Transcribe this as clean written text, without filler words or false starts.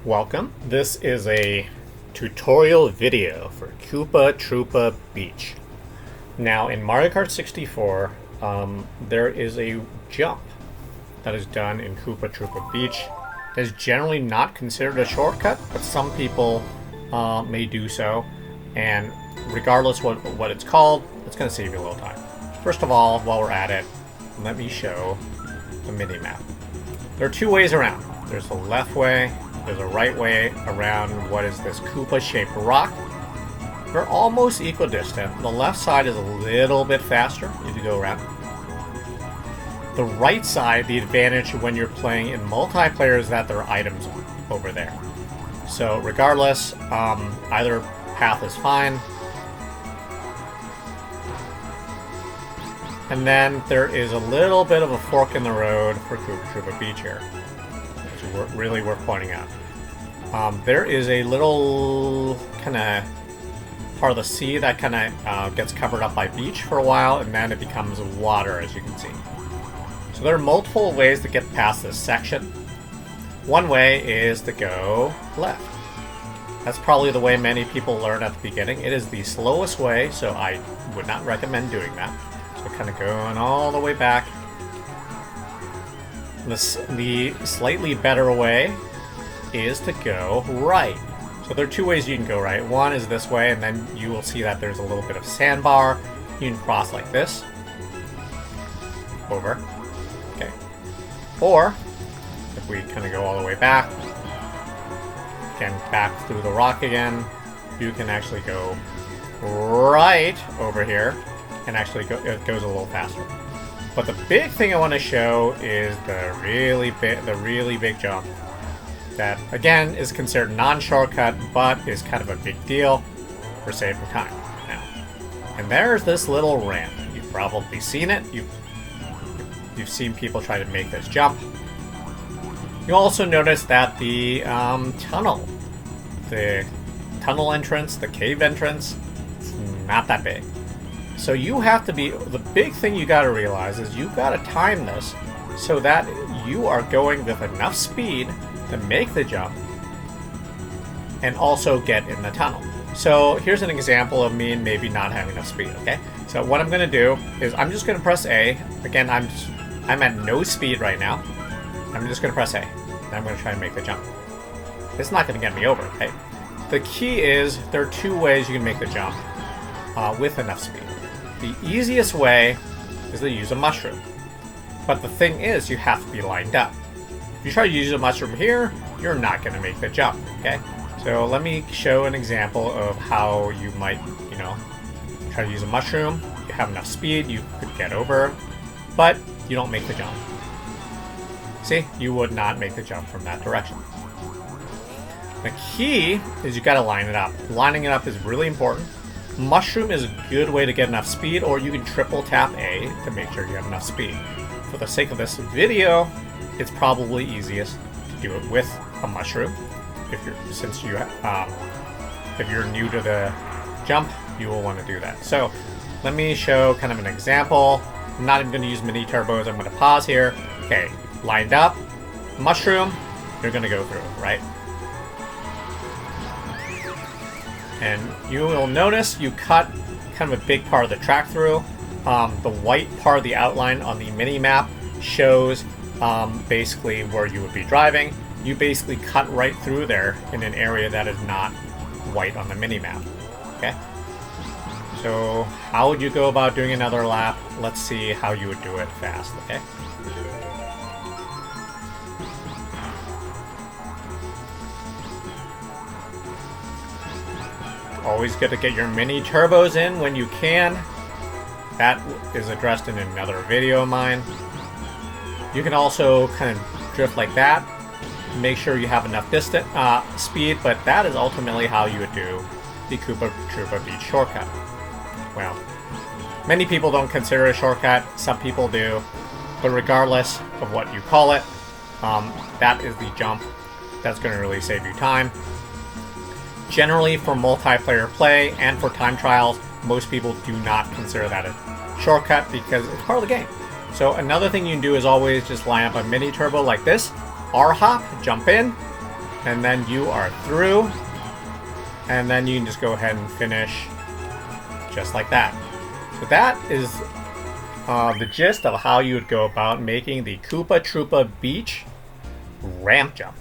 Welcome. This is a tutorial video for Koopa Troopa Beach. Now in Mario Kart 64, there is a jump that is done in Koopa Troopa Beach. It is generally not considered a shortcut, but some people may do so. And regardless what it's called, it's going to save you a little time. First of all, while we're at it, let me show the mini-map. There are two ways around. There's the left way, there's a right way around what is this Koopa-shaped rock. They're almost equidistant. The left side is a little bit faster if you go around. The right side, the advantage when you're playing in multiplayer is that there are items over there. So regardless, either path is fine. And then there is a little bit of a fork in the road for Koopa Troopa Beach here, which is really worth pointing out. There is a little kind of part of the sea that kind of gets covered up by beach for a while, and then it becomes water, as you can see. So there are multiple ways to get past this section. One way is to go left. That's probably the way many people learn at the beginning. It is the slowest way, so I would not recommend doing that. So kind of going all the way back. The slightly better way is to go right. So there are two ways you can go right. One is this way, and then you will see that there's a little bit of sandbar. You can cross like this. Over. Okay. Or, if we kind of go all the way back, again, back through the rock again, you can actually go right over here, and actually it goes a little faster. But the big thing I want to show is the really big jump that, again, is considered non-shortcut, but is kind of a big deal for saving time. Now, and there's this little ramp. You've probably seen it. You've seen people try to make this jump. You also notice that the tunnel entrance, the cave entrance, it's not that big. So you have to be, the big thing you got to realize is you got to time this so that you are going with enough speed to make the jump and also get in the tunnel. So here's an example of me maybe not having enough speed, okay? So what I'm going to do is I'm just going to press A. Again, I'm at no speed right now. I'm just going to press A. And I'm going to try and make the jump. It's not going to get me over, okay? The key is there are two ways you can make the jump with enough speed. The easiest way is to use a mushroom. But the thing is, you have to be lined up. If you try to use a mushroom here, you're not going to make the jump, okay? So let me show an example of how you might, try to use a mushroom. You have enough speed, you could get over, but you don't make the jump. See, you would not make the jump from that direction. The key is you got to line it up. Lining it up is really important. Mushroom is a good way to get enough speed, or you can triple tap A to make sure you have enough speed. For the sake of this video, it's probably easiest to do it with a mushroom. If you're new to the jump, you will want to do that. So let me show kind of an example. I'm not even going to use mini turbos. I'm going to pause here. Okay, lined up, mushroom, you're going to go through, right? And you will notice you cut kind of a big part of the track through. The white part of the outline on the mini-map shows basically where you would be driving. You basically cut right through there in an area that is not white on the mini-map. Okay? So how would you go about doing another lap? Let's see how you would do it fast, okay? Always good to get your mini turbos in when you can. That is addressed in another video of mine. You can also kind of drift like that. Make sure you have enough speed, but that is ultimately how you would do the Koopa Troopa Beach shortcut. Well, many people don't consider it a shortcut. Some people do. But regardless of what you call it, that is the jump that's going to really save you time. Generally, for multiplayer play and for time trials, most people do not consider that a shortcut because it's part of the game. So another thing you can do is always just line up a mini turbo like this, R-hop, jump in, and then you are through. And then you can just go ahead and finish just like that. So that is the gist of how you would go about making the Koopa Troopa Beach ramp jump.